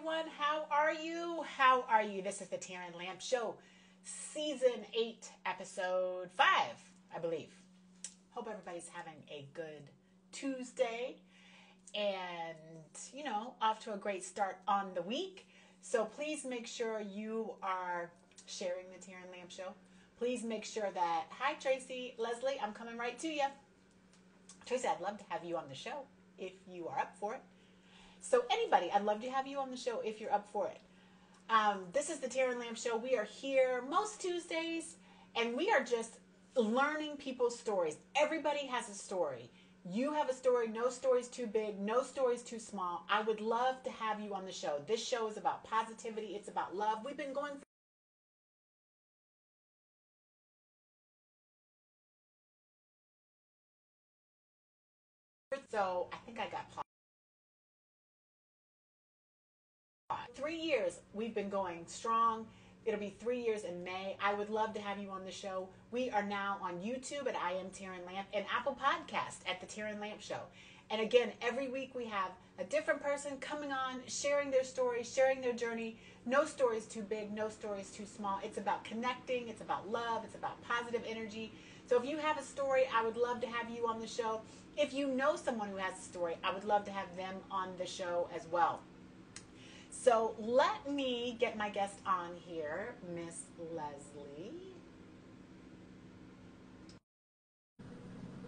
everyone. How are you? How are you? This is the Taryn Lamp Show, Season 8, Episode 5, I believe. Hope everybody's having a good Tuesday and, off to a great start on the week. So please make sure you are sharing the Taryn Lamp Show. Please make sure that, hi Tracy, Leslie, I'm coming right to you. Tracy, I'd love to have you on the show if you are up for it. So anybody, I'd love to have you on the show if you're up for it. This is the Taryn Lamp Show. We are here most Tuesdays, and we are just learning people's stories. Everybody has a story. You have a story. No story's too big. No story's too small. I would love to have you on the show. This show is about positivity. It's about love. We've been going so I think I got paused. 3 years we've been going strong. It'll be 3 years in May. I would love to have you on the show. We are now on YouTube at I Am Taryn Lamp and Apple Podcast at the Taryn Lamp Show. And again, every week we have a different person coming on, sharing their story, sharing their journey. No story is too big. No story is too small. It's about connecting. It's about love. It's about positive energy. So if you have a story, I would love to have you on the show. If you know someone who has a story, I would love to have them on the show as well. So let me get my guest on here, Miss Leslie.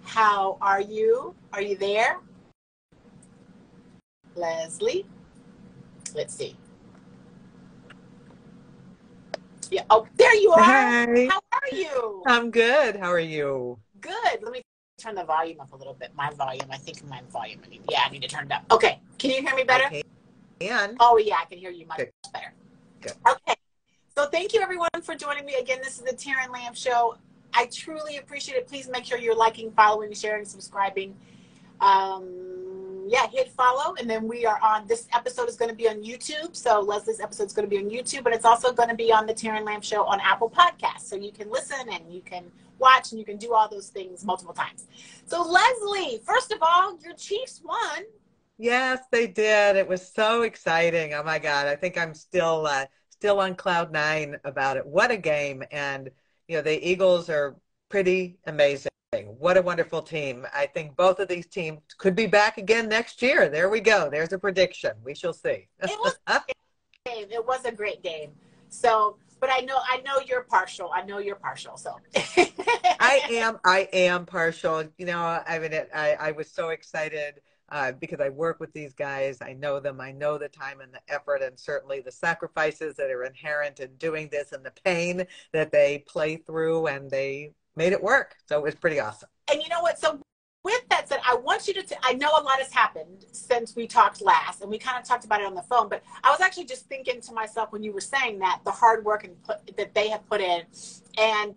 How are you? Are you there? Leslie? Let's see. Yeah. Oh, there you are. Hi. How are you? I'm good. How are you? Good. Let me turn the volume up a little bit. My volume. I think my volume. I need to turn it up. Okay. Can you hear me better? Okay. And oh, yeah. I can hear you much better. Good. Okay. So thank you, everyone, for joining me. Again, this is the Taryn Lamp Show. I truly appreciate it. Please make sure you're liking, following, sharing, subscribing. Hit follow. And then we are on, this episode is going to be on YouTube. So Leslie's episode is going to be on YouTube, but it's also going to be on the Taryn Lamp Show on Apple Podcasts. So you can listen and you can watch and you can do all those things multiple times. So Leslie, first of all, your Chiefs won. yes, they did. It was so exciting. Oh my God. I think I'm still on cloud 9 about it. What a game. And, the Eagles are pretty amazing. What a wonderful team. I think both of these teams could be back again next year. There we go. There's a prediction. We shall see. It was a great game. It was a great game. So, but I know you're partial. I know you're partial. So I am partial. I was so excited because I work with these guys. I know them. I know the time and the effort and certainly the sacrifices that are inherent in doing this and the pain that they play through, and they made it work. So it was pretty awesome. And you know what? So with that said, I want you to, I know a lot has happened since we talked last, and we kind of talked about it on the phone, but I was actually just thinking to myself when you were saying that, the hard work that they have put in. And,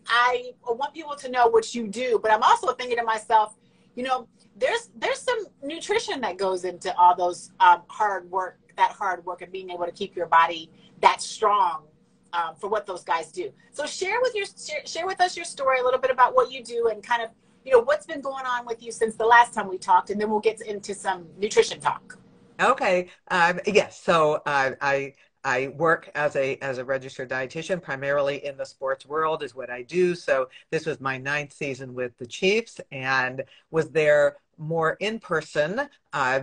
I want people to know what you do, but I'm also thinking to myself, there's some nutrition that goes into all those hard work and being able to keep your body that strong for what those guys do. So share with us your story, a little bit about what you do and kind of, what's been going on with you since the last time we talked, and then we'll get into some nutrition talk. Okay. Yes. So I work as a registered dietitian, primarily in the sports world is what I do. So this was my 9th season with the Chiefs, and was there more in person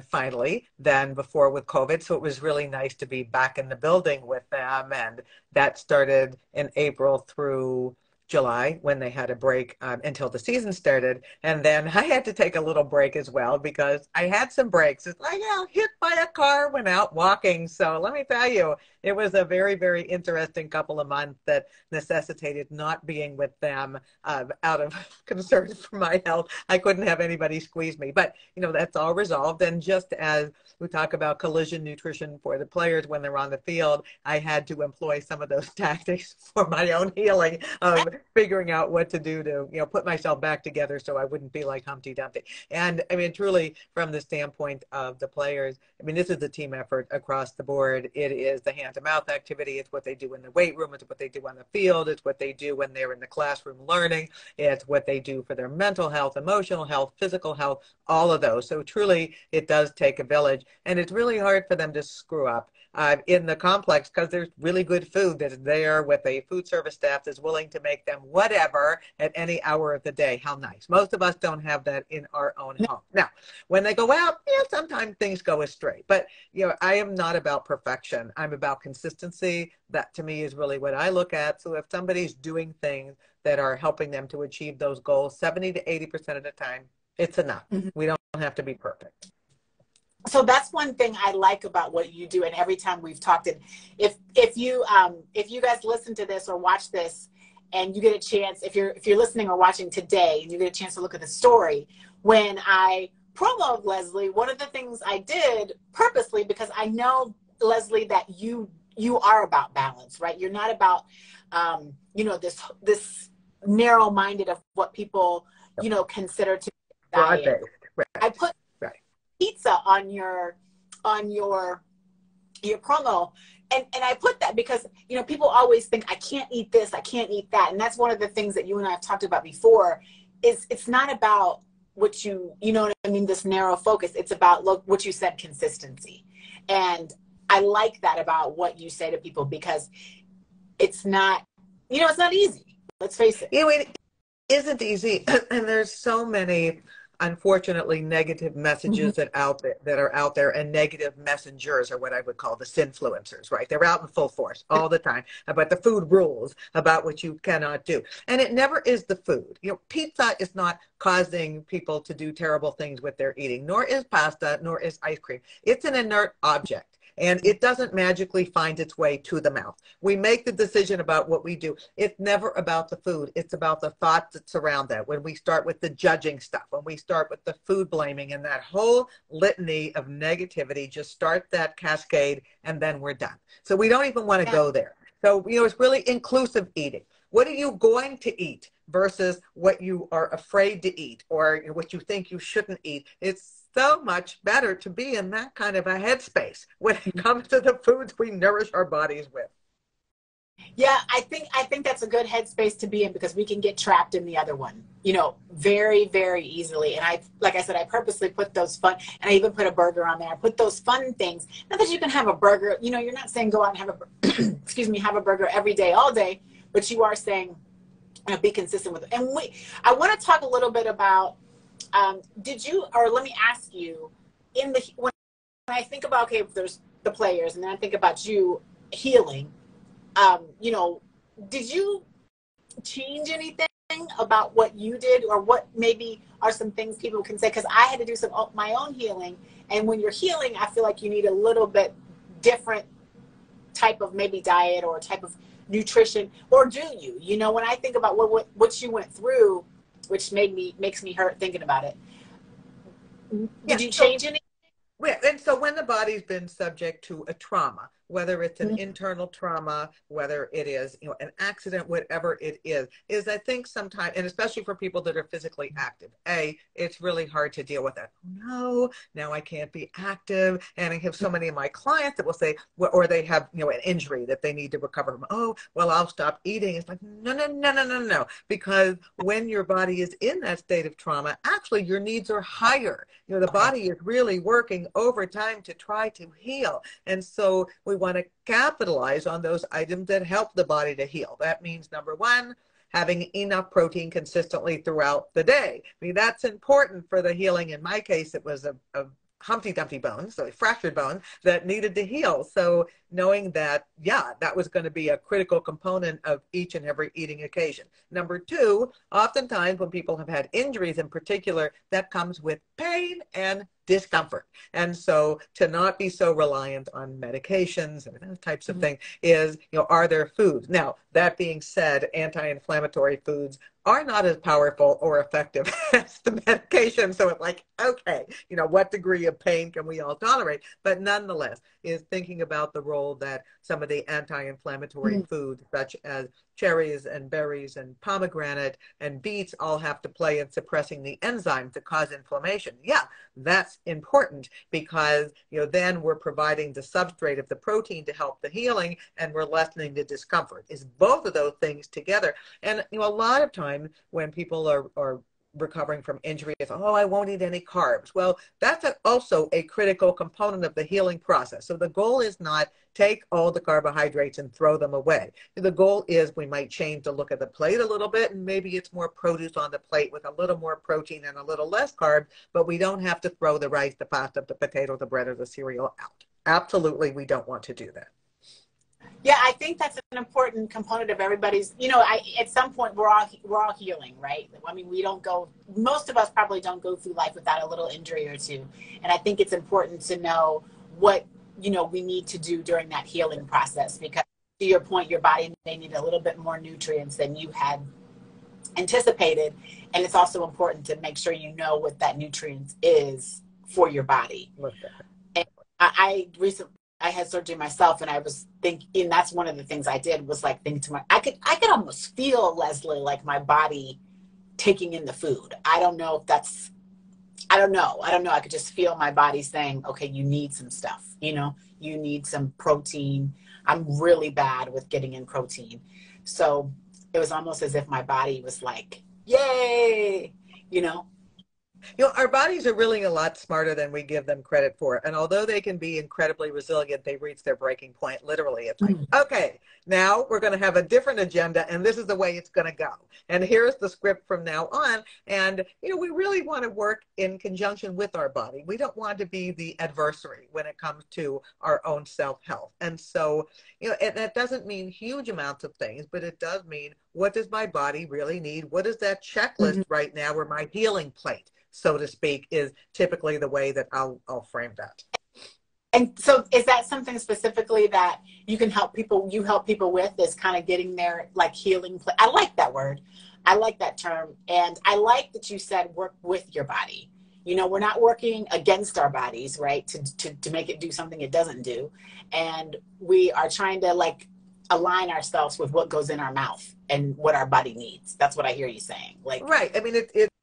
finally than before with COVID. So it was really nice to be back in the building with them. And that started in April through July, when they had a break until the season started. And then I had to take a little break as well because I had some breaks. It's like, hit by a car, went out walking. So let me tell you, it was a very, very interesting couple of months that necessitated not being with them out of concern for my health. I couldn't have anybody squeeze me. But, that's all resolved. And just as we talk about collision nutrition for the players when they're on the field, I had to employ some of those tactics for my own healing of figuring out what to do to, put myself back together so I wouldn't be like Humpty Dumpty. And I mean, truly, from the standpoint of the players, I mean, this is a team effort across the board. It is the hand-to-mouth activity. It's what they do in the weight room. It's what they do on the field. It's what they do when they're in the classroom learning. It's what they do for their mental health, emotional health, physical health, all of those. So truly, it does take a village. And it's really hard for them to screw up in the complex because there's really good food that's there with a food service staff that's willing to make them whatever at any hour of the day. How nice. Most of us don't have that in our own home. Now, when they go out, sometimes things go astray. But, I am not about perfection. I'm about consistency. That to me is really what I look at. So if somebody's doing things that are helping them to achieve those goals, 70 to 80% of the time, it's enough. Mm-hmm. We don't have to be perfect. So that's one thing I like about what you do. And every time we've talked, and if you guys listen to this or watch this, and you get a chance, if you're listening or watching today, and you get a chance to look at the story, when I promoted Leslie, one of the things I did purposely, because I know, Leslie, that you are about balance, right? You're not about this narrow-minded of what people consider to be diet. Right. I put pizza on your promo, and I put that because people always think I can't eat this, I can't eat that, and that's one of the things that you and I have talked about before. Is it's not about what you know what I mean, this narrow focus. It's about, look, what you said, consistency. And I like that about what you say to people, because it's not it's not easy. Let's face it. It isn't easy, and there's so many, unfortunately, negative messages that are out there, and negative messengers are what I would call the sinfluencers, right? They're out in full force all the time about the food rules, about what you cannot do. And it never is the food. Pizza is not causing people to do terrible things with their eating, nor is pasta, nor is ice cream. It's an inert object. And it doesn't magically find its way to the mouth. We make the decision about what we do. It's never about the food. It's about the thoughts that surround that. When we start with the judging stuff, when we start with the food blaming and that whole litany of negativity, just start that cascade and then we're done. So we don't even want to go there. So, it's really inclusive eating. What are you going to eat versus what you are afraid to eat or what you think you shouldn't eat? It's so much better to be in that kind of a headspace when it comes to the foods we nourish our bodies with. Yeah, I think that's a good headspace to be in, because we can get trapped in the other one, very, very easily. And like I said, I purposely put those fun, and I even put a burger on there. I put those fun things. Not that you can have a burger, you're not saying go out and have have a burger every day, all day, but you are saying, be consistent with it. And I want to talk a little bit about, let me ask you, when I think about, okay, there's the players, and then I think about you healing, did you change anything about what you did, or what maybe are some things people can say? Because I had to do some of my own healing, and when you're healing, I feel like you need a little bit different type of maybe diet or type of nutrition, or do you? When I think about what you went through, which makes me hurt thinking about it. Did you change anything? And so when the body's been subject to a trauma, whether it's an internal trauma, whether it is, an accident, whatever it is I think sometimes, and especially for people that are physically active, it's really hard to deal with that. No, now I can't be active. And I have so many of my clients that will say, or they have, an injury that they need to recover from. Oh, well, I'll stop eating. It's like, no. Because when your body is in that state of trauma, actually your needs are higher. The body is really working overtime to try to heal. And so we want to capitalize on those items that help the body to heal. That means, number one, having enough protein consistently throughout the day. I mean, that's important for the healing. In my case, it was a Humpty Dumpty bone, so a fractured bone that needed to heal. So knowing that, that was going to be a critical component of each and every eating occasion. Number two, oftentimes when people have had injuries in particular, that comes with pain and discomfort. And so to not be so reliant on medications and those types of things is, are there foods? Now, that being said, anti-inflammatory foods are not as powerful or effective as the medication. So it's like, okay, what degree of pain can we all tolerate? But nonetheless, is thinking about the role that some of the anti-inflammatory foods, such as cherries and berries and pomegranate and beets all have to play in suppressing the enzymes that cause inflammation. Yeah, that's important because, then we're providing the substrate of the protein to help the healing, and we're lessening the discomfort. It's both of those things together. And, a lot of times when people are recovering from injury, it's, oh, I won't eat any carbs. Well, that's also a critical component of the healing process. So the goal is not take all the carbohydrates and throw them away. The goal is we might change the look of the plate a little bit, and maybe it's more produce on the plate with a little more protein and a little less carbs, but we don't have to throw the rice, the pasta, the potato, the bread, or the cereal out. Absolutely, we don't want to do that. Yeah, I think that's an important component of everybody's, at some point we're all healing, right? I mean, most of us probably don't go through life without a little injury or two. And I think it's important to know what, we need to do during that healing process, because to your point, your body may need a little bit more nutrients than you had anticipated. And it's also important to make sure you know what that nutrient is for your body. And I recently, I had surgery myself, and I was thinking, that's one of the things I did was like think to I could almost feel, Leslie, like my body taking in the food. I don't know. I could just feel my body saying, okay, you need some stuff, you need some protein. I'm really bad with getting in protein. So it was almost as if my body was like, yay, Our bodies are really a lot smarter than we give them credit for. And although they can be incredibly resilient, they reach their breaking point. Literally, it's like, okay, now we're going to have a different agenda, and this is the way it's going to go. And here's the script from now on. And, we really want to work in conjunction with our body. We don't want to be the adversary when it comes to our own self-health. And so, and that doesn't mean huge amounts of things, but it does mean, what does my body really need? What is that checklist right now, or my healing plate, so to speak, is typically the way that I'll frame that. And so is that something specifically that you help people with, is kind of getting their like healing plate? I like that word. I like that term. And I like that you said work with your body. We're not working against our bodies, right? To make it do something it doesn't do. And we are trying to like align ourselves with what goes in our mouth and what our body needs. That's what I hear you saying. Like, right. I mean, it's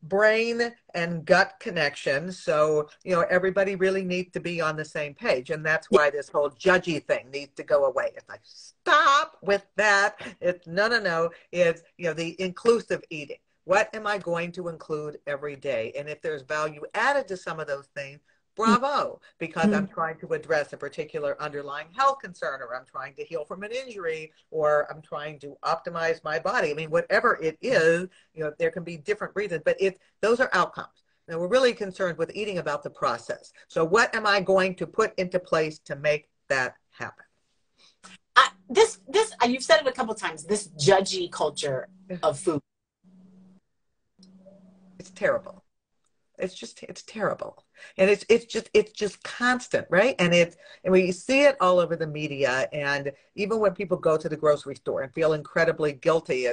brain and gut connection. So, everybody really needs to be on the same page. And that's why this whole judgy thing needs to go away. It's like, stop with that. It's no. It's, the inclusive eating. What am I going to include every day? And if there's value added to some of those things, bravo, because I'm trying to address a particular underlying health concern, or I'm trying to heal from an injury, or I'm trying to optimize my body. I mean, whatever it is, there can be different reasons, but those are outcomes. Now, we're really concerned with eating about the process. So what am I going to put into place to make that happen? You've said it a couple of times, this judgy culture of food. It's terrible. It's terrible. And it's just constant, right? And we see it all over the media. And even when people go to the grocery store and feel incredibly guilty,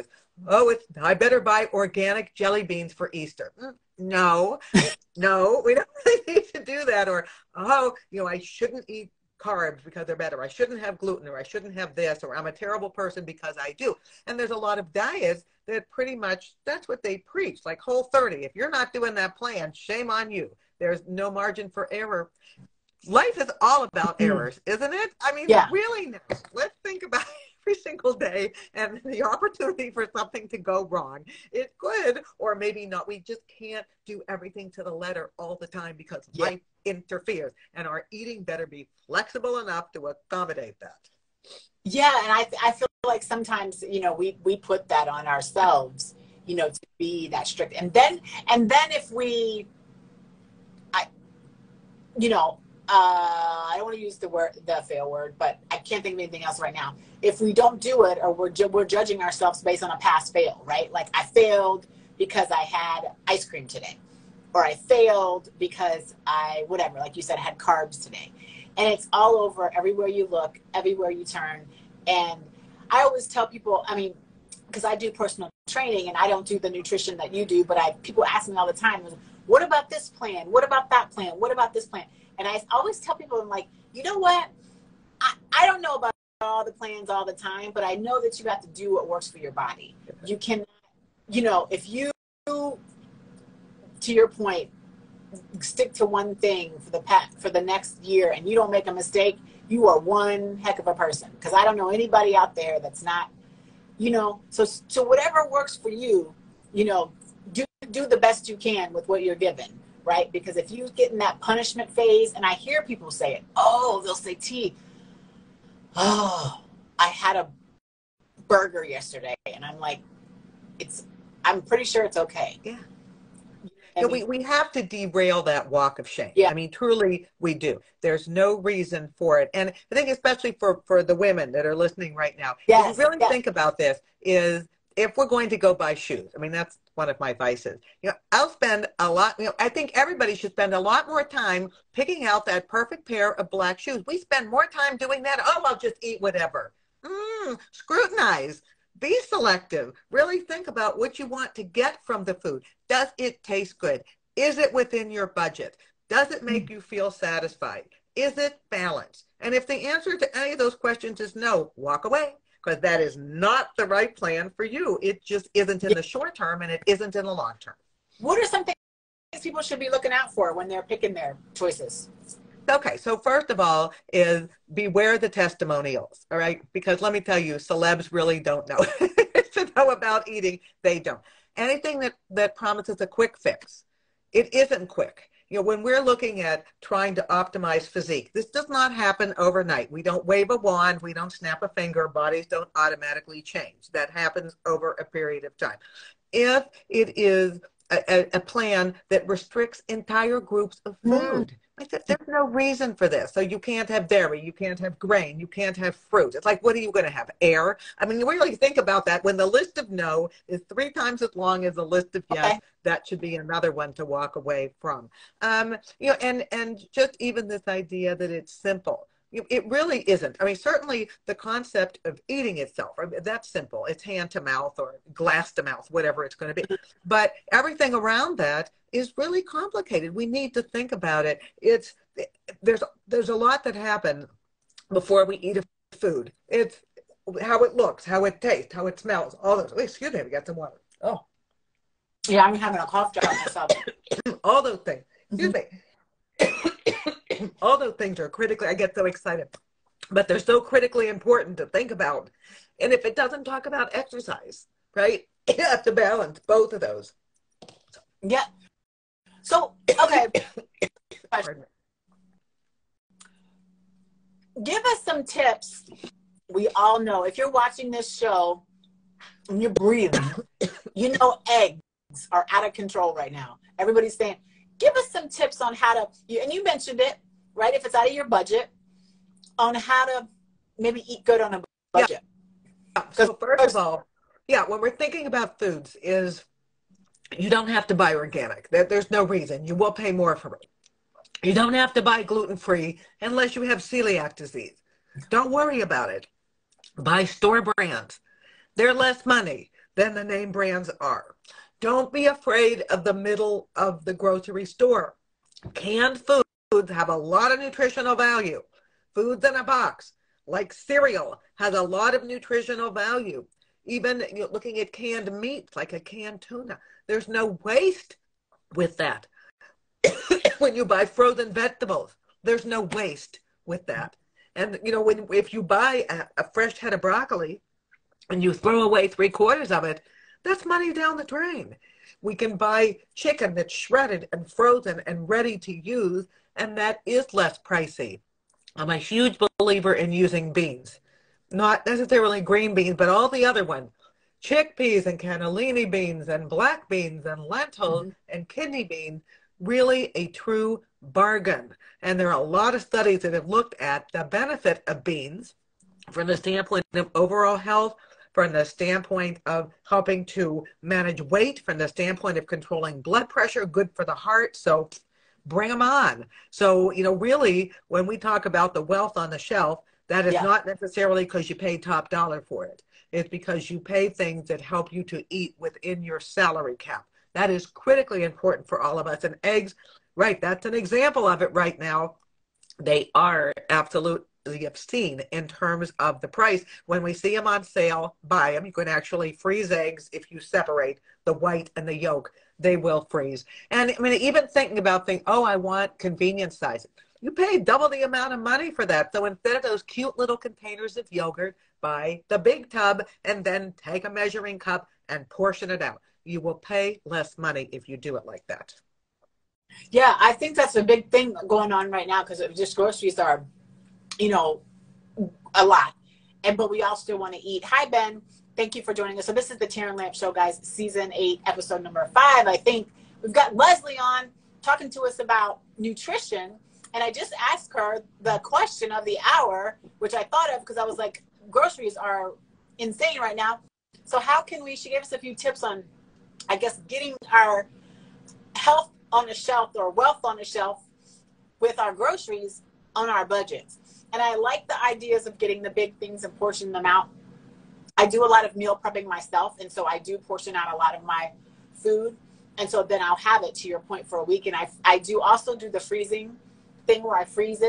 I better buy organic jelly beans for Easter. No, we don't really need to do that. Or, I shouldn't eat carbs because they're better. I shouldn't have gluten, or I shouldn't have this, or I'm a terrible person because I do. And there's a lot of diets that pretty much, that's what they preach, like Whole30. If you're not doing that plan, shame on you. There's no margin for error. Life is all about errors, isn't it? I mean, really, let's think about every single day and the opportunity for something to go wrong. It could, or maybe not. We just can't do everything to the letter all the time because life interferes, and our eating better be flexible enough to accommodate that. Yeah, and I feel like sometimes, we put that on ourselves, to be that strict. And then if I don't want to use the fail word, but I can't think of anything else right now. If we don't do it, or we're judging ourselves based on a past fail, right? Like, I failed because I had ice cream today, or I failed because whatever, like you said, I had carbs today. And it's all over, everywhere you look, everywhere you turn. And I always tell people, because I do personal training and I don't do the nutrition that you do, but people ask me all the time, what about this plan? What about that plan? What about this plan? And I always tell people, I'm like, you know what? I don't know about all the plans all the time, but I know that you have to do what works for your body. You can, you know, if you, to your point, stick to one thing for the next year and you don't make a mistake, you are one heck of a person. Because I don't know anybody out there that's not, you know, so whatever works for you, you know, do the best you can with what you're given, right? Because if you get in that punishment phase, and I hear people say it, oh, they'll say, T, oh, I had a burger yesterday, and I'm like, I'm pretty sure it's okay. Yeah. I mean, we have to derail that walk of shame. Yeah. I mean, truly, we do. There's no reason for it. And I think especially for the women that are listening right now, Yes, if you really think about this, is if we're going to go buy shoes, I mean, that's one of my vices. You know, I'll spend a lot, you know, I think everybody should spend a lot more time picking out that perfect pair of black shoes. We spend more time doing that. Oh, I'll just eat whatever. Scrutinize. Be selective. Really think about what you want to get from the food. Does it taste good? Is it within your budget? Does it make you feel satisfied? Is it balanced? And if the answer to any of those questions is no, walk away, because that is not the right plan for you. It just isn't in the short term, and it isn't in the long term. What are some things people should be looking out for when they're picking their choices? Okay, so first of all is beware the testimonials, all right? Because let me tell you, celebs really don't know to know about eating. They don't. Anything that promises a quick fix, it isn't quick. You know, when we're looking at trying to optimize physique, this does not happen overnight. We don't wave a wand. We don't snap a finger. Bodies don't automatically change. That happens over a period of time. If it is a plan that restricts entire groups of food, there's no reason for this. So you can't have dairy, you can't have grain, you can't have fruit. It's like, what are you going to have? Air? I mean, you really think about that. When the list of no is 3 times as long as the list of yes, Okay. that should be another one to walk away from. You know, and just even this idea that it's simple. It really isn't. I mean, certainly the concept of eating itself, that's simple. It's hand to mouth or glass to mouth, whatever it's going to be. But everything around that is really complicated. We need to think about it. There's a lot that happens before we eat a food. It's how it looks, how it tastes, how it smells, all those. Excuse me, we got some water. Oh. Yeah, I'm having a cough drop myself. All those things. Excuse me. All those things are critically, I get so excited, but they're so critically important to think about. And if it doesn't talk about exercise, right, you have to balance both of those. Yeah. So, okay. Give us some tips. We all know if you're watching this show and you're breathing, you know eggs are out of control right now. Everybody's saying, give us some tips on how to, and you mentioned it, right? If it's out of your budget, on how to maybe eat good on a budget. Yeah. So first of all, when we're thinking about foods, is you don't have to buy organic. There's no reason. You will pay more for it. You don't have to buy gluten-free unless you have celiac disease. Don't worry about it. Buy store brands. They're less money than the name brands are. Don't be afraid of the middle of the grocery store. Canned foods have a lot of nutritional value. Foods in a box, like cereal, has a lot of nutritional value. Even looking at canned meats, like a canned tuna, there's no waste with that. When you buy frozen vegetables, there's no waste with that. And if you buy a fresh head of broccoli and you throw away 3/4 of it, that's money down the drain. We can buy chicken that's shredded and frozen and ready to use, and that is less pricey. I'm a huge believer in using beans. Not necessarily green beans, but all the other ones. Chickpeas and cannellini beans and black beans and lentils and kidney beans, really a true bargain. And there are a lot of studies that have looked at the benefit of beans from the standpoint of overall health, from the standpoint of helping to manage weight, from the standpoint of controlling blood pressure, good for the heart. So bring them on. So, really, when we talk about the wealth on the shelf, that is not necessarily because you pay top dollar for it. It's because you pay things that help you to eat within your salary cap. That is critically important for all of us. And eggs, right, that's an example of it right now. They are absolute absolutely obscene in terms of the price. When we see them on sale, buy them. You can actually freeze eggs if you separate the white and the yolk. They will freeze. And I mean, even thinking about oh, I want convenience sizes. You pay double the amount of money for that. So instead of those cute little containers of yogurt, buy the big tub and then take a measuring cup and portion it out. You will pay less money if you do it like that. Yeah, I think that's a big thing going on right now because just groceries are, you know, a lot. But we all still want to eat. Hi, Ben. Thank you for joining us. So this is the Taryn Lamp Show, guys, season 8, episode number 5. I think we've got Leslie on talking to us about nutrition. And I just asked her the question of the hour, which I thought of because I was like, groceries are insane right now. So how can she gave us a few tips on, I guess, getting our health on the shelf or wealth on the shelf with our groceries on our budgets. And I like the ideas of getting the big things and portioning them out. I do a lot of meal prepping myself. And so I do portion out a lot of my food. And so then I'll have it, to your point, for a week. And I do also do the freezing thing where I freeze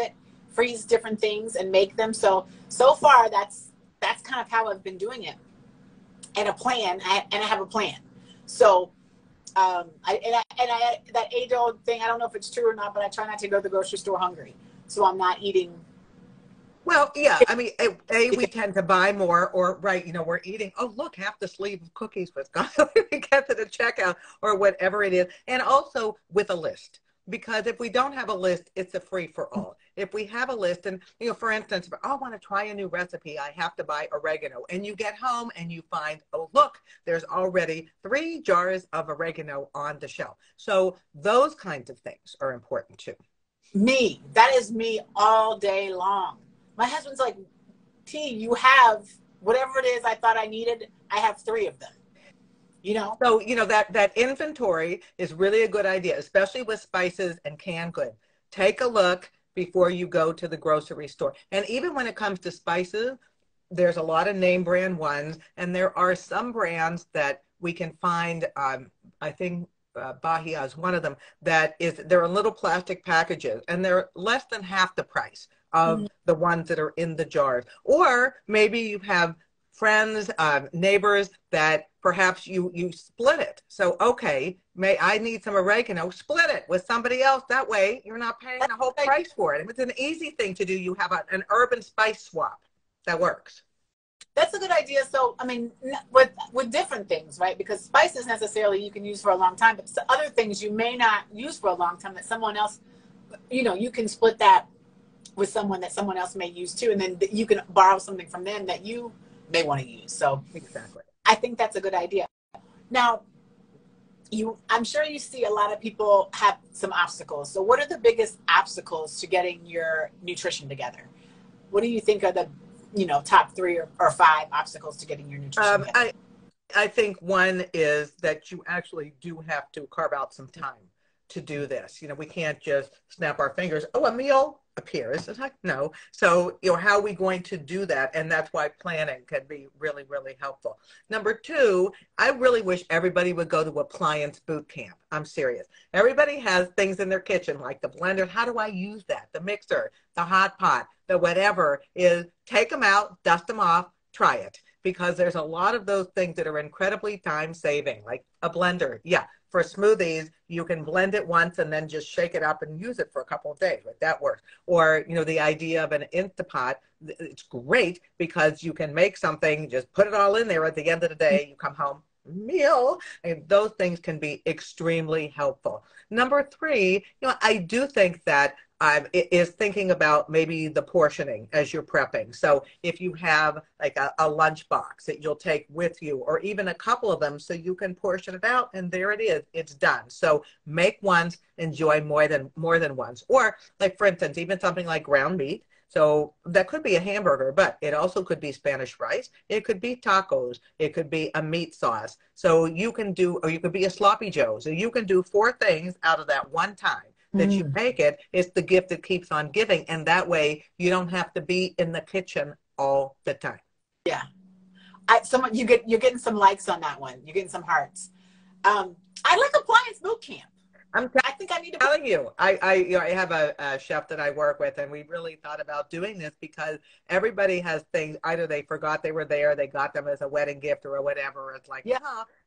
different things and make them. So far, that's kind of how I've been doing it. And a plan, I have a plan. So that age-old thing, I don't know if it's true or not, but I try not to go to the grocery store hungry. So I'm not eating. Well, yeah, I mean, we tend to buy more, or, right, we're eating, oh, look, half the sleeve of cookies was gone. We get to the checkout or whatever it is. And also with a list. Because if we don't have a list, it's a free for all. If we have a list and, for instance, if I want to try a new recipe, I have to buy oregano. And you get home and you find, oh, look, there's already 3 jars of oregano on the shelf. So those kinds of things are important too. That is me all day long. My husband's like, T, you have whatever it is I thought I needed. I have 3 of them. So, that inventory is really a good idea, especially with spices and canned goods. Take a look before you go to the grocery store. And even when it comes to spices, there's a lot of name brand ones, and there are some brands that we can find, I think Bahia is one of them, they're in little plastic packages, and they're less than half the price of the ones that are in the jars. Or maybe you have friends, neighbors that perhaps you split it. So, okay, I need some oregano, split it with somebody else. That way you're not paying the whole price for it. If it's an easy thing to do, you have an urban spice swap that works. That's a good idea. So, I mean, with different things, right? Because spices necessarily you can use for a long time, but other things you may not use for a long time that someone else, you can split that with someone that someone else may use too. And then you can borrow something from them that you may want to use. So exactly. I think that's a good idea. Now, I'm sure you see a lot of people have some obstacles. So what are the biggest obstacles to getting your nutrition together? What do you think are the, top 3 or 5 obstacles to getting your nutrition together? I think one is that you actually do have to carve out some time to do this. We can't just snap our fingers. Oh, a meal appears. It's like, no. So, how are we going to do that? And that's why planning can be really, really helpful. Number 2, I really wish everybody would go to Appliance Bootcamp. I'm serious. Everybody has things in their kitchen, like the blender. How do I use that? The mixer, the hot pot, the whatever is, take them out, dust them off, try it. Because there's a lot of those things that are incredibly time saving, like a blender. Yeah. For smoothies, you can blend it once and then just shake it up and use it for a couple of days. Right? That works. Or, the idea of an Instapot, it's great because you can make something, just put it all in there at the end of the day, you come home, meal. And those things can be extremely helpful. Number 3, I do think that is thinking about maybe the portioning as you're prepping. So if you have like a lunch box that you'll take with you, or even a couple of them, so you can portion it out and there it is, it's done. So make once, enjoy more than once. Or like, for instance, even something like ground meat. So that could be a hamburger, but it also could be Spanish rice. It could be tacos. It could be a meat sauce. So you can do, or you could be a sloppy Joe. So you can do 4 things out of that one time that you make it. It's the gift that keeps on giving. And that way you don't have to be in the kitchen all the time. Yeah. You're getting some likes on that one. You're getting some hearts. I like Appliance Bootcamp. I think I need to. Telling you, I have a chef that I work with, and we really thought about doing this because everybody has things. Either they forgot they were there, they got them as a wedding gift or whatever. It's like, Yeah.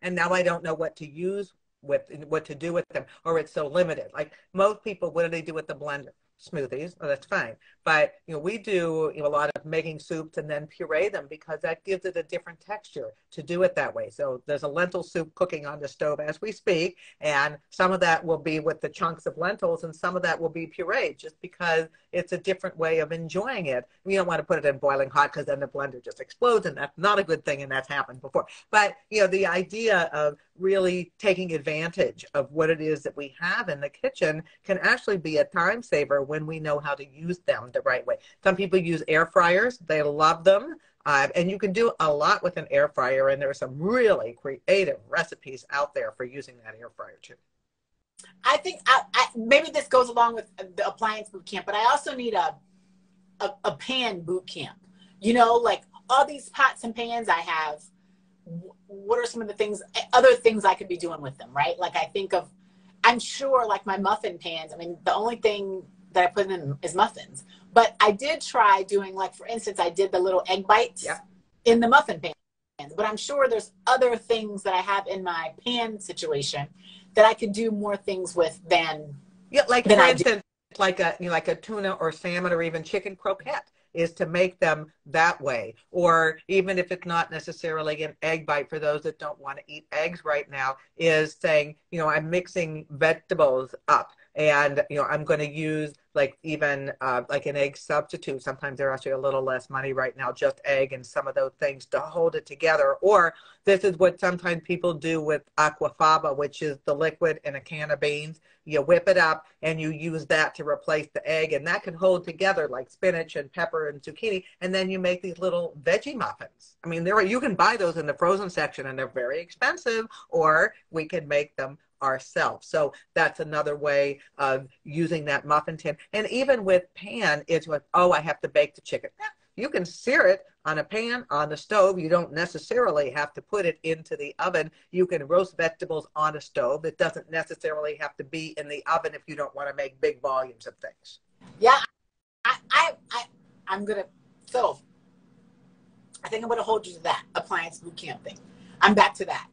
and now I don't know what to use with what to do with them, or it's so limited. Like most people, what do they do with the blender? Smoothies. Oh, that's fine. But we do a lot of making soups and then puree them because that gives it a different texture to do it that way. So there's a lentil soup cooking on the stove as we speak, and some of that will be with the chunks of lentils, and some of that will be pureed, just because it's a different way of enjoying it. We don't want to put it in boiling hot because then the blender just explodes, and that's not a good thing, and that's happened before. But the idea of really taking advantage of what it is that we have in the kitchen can actually be a time saver when we know how to use them the right way. Some people use air fryers. They love them. And you can do a lot with an air fryer, and there are some really creative recipes out there for using that air fryer too. I think maybe this goes along with the appliance boot camp, but I also need a pan boot camp. Like all these pots and pans I have, what are some of the other things I could be doing with them, right? Like I'm sure like my muffin pans, I mean, the only thing that I put in them is muffins. But I did try doing, like, for instance, I did the little egg bites in the muffin pans. But I'm sure there's other things that I have in my pan situation that I could do more things with than like for instance, like a tuna or salmon or even chicken croquette is to make them that way. Or even if it's not necessarily an egg bite, for those that don't want to eat eggs right now, is saying, I'm mixing vegetables up. And, I'm going to use like even like an egg substitute. Sometimes they're actually a little less money right now, just egg and some of those things to hold it together. Or this is what sometimes people do with aquafaba, which is the liquid in a can of beans. You whip it up and you use that to replace the egg, and that can hold together like spinach and pepper and zucchini, and then you make these little veggie muffins. I mean, you can buy those in the frozen section and they're very expensive, or we can make them ourselves. So that's another way of using that muffin tin. And even with pan, it's with, I have to bake the chicken. You can sear it on a pan on the stove. You don't necessarily have to put it into the oven. You can roast vegetables on a stove. It doesn't necessarily have to be in the oven if you don't want to make big volumes of things. Yeah, I'm gonna. So I think I'm gonna hold you to that appliance boot camp thing. I'm back to that.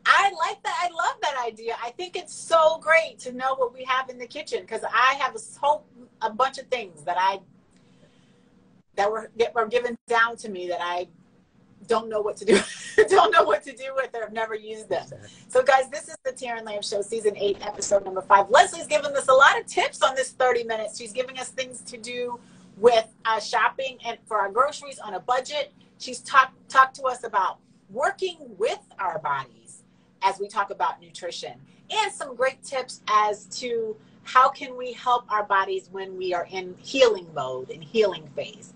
I like that. I love that idea. I think it's so great to know what we have in the kitchen, because I have a bunch of things that were given down to me that I don't know what to do. Don't know what to do with, or have never used them. Exactly. So guys, this is the Taryn Lamb Show, season 8, episode number 5. Leslie's given us a lot of tips on this 30 minutes. She's giving us things to do with shopping and for our groceries on a budget. She's talked to us about working with our bodies as we talk about nutrition, and some great tips as to how can we help our bodies when we are in healing mode and healing phase.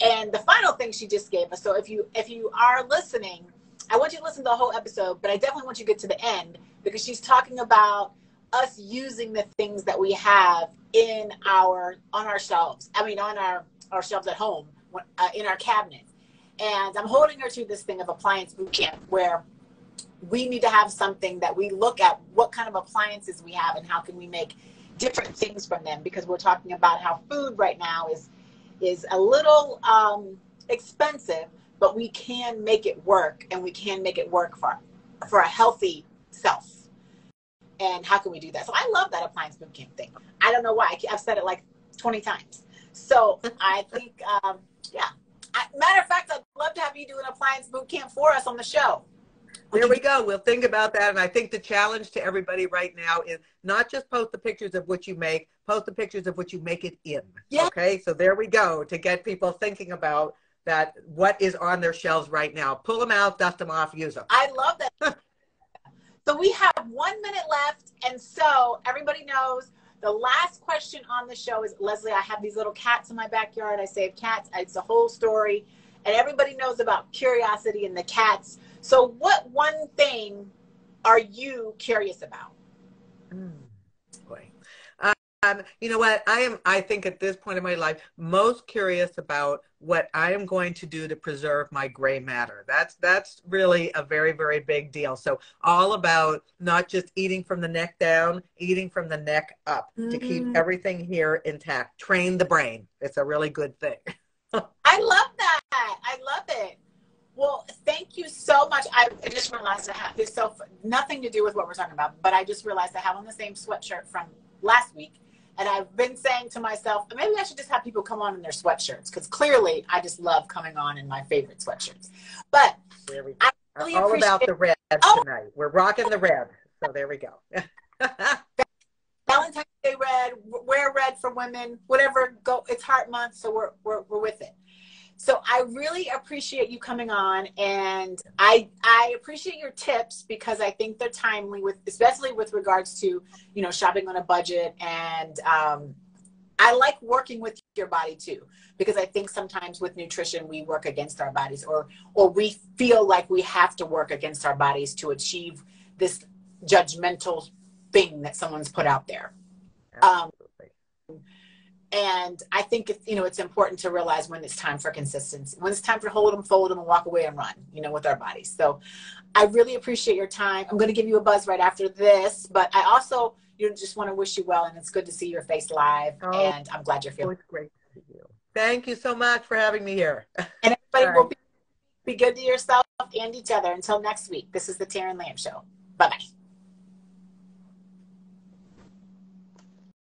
And the final thing she just gave us, so if you are listening, I want you to listen to the whole episode, but I definitely want you to get to the end, because she's talking about us using the things that we have on our shelves. I mean, on our shelves at home, in our cabinets. And I'm holding her to this thing of Appliance Bootcamp, where we need to have something that we look at what kind of appliances we have and how can we make different things from them, because we're talking about how food right now is a little expensive, but we can make it work, and we can make it work for a healthy self. And how can we do that? So I love that Appliance Bootcamp thing. I don't know why. I've said it like 20 times. So I think, matter of fact, I'd love to have you do an Appliance Bootcamp for us on the show. There we go. We'll think about that. And I think the challenge to everybody right now is not just post the pictures of what you make, post the pictures of what you make it in. Yeah. Okay. So there we go, to get people thinking about that, what is on their shelves right now. Pull them out, dust them off, use them. I love that. So we have 1 minute left. And so everybody knows the last question on the show is, Leslie, I have these little cats in my backyard. I saved cats. It's a whole story. And everybody knows about curiosity and the cats. So what one thing are you curious about? Boy. You know what? I think at this point in my life, most curious about what I am going to do to preserve my gray matter. That's really a very, very big deal. So all about not just eating from the neck down, eating from the neck up to keep everything here intact. Train the brain. It's a really good thing. I love that. I love it. Well, thank you so much. I just realized I have this nothing to do with what we're talking about, but I just realized I have on the same sweatshirt from last week. And I've been saying to myself, maybe I should just have people come on in their sweatshirts, because clearly I just love coming on in my favorite sweatshirts. But there we go. I really all appreciate about the red tonight. We're rocking the red. So there we go. Valentine's Day red, wear red for women, whatever. Go. It's Heart Month, so we're with it. So I really appreciate you coming on, and I appreciate your tips, because I think they're timely, especially with regards to, shopping on a budget. And I like working with your body too, because I think sometimes with nutrition we work against our bodies, or we feel like we have to work against our bodies to achieve this judgmental thing that someone's put out there. And I think it's important to realize when it's time for consistency, when it's time to hold them, fold them, and walk away and run, with our bodies. So I really appreciate your time. I'm going to give you a buzz right after this, but I also just want to wish you well, and it's good to see your face live, and I'm glad you're feeling. It's great to see you. Thank you so much for having me here. And everybody will be good to yourself and each other. Until next week, this is the Taryn Lamb Show. Bye-bye.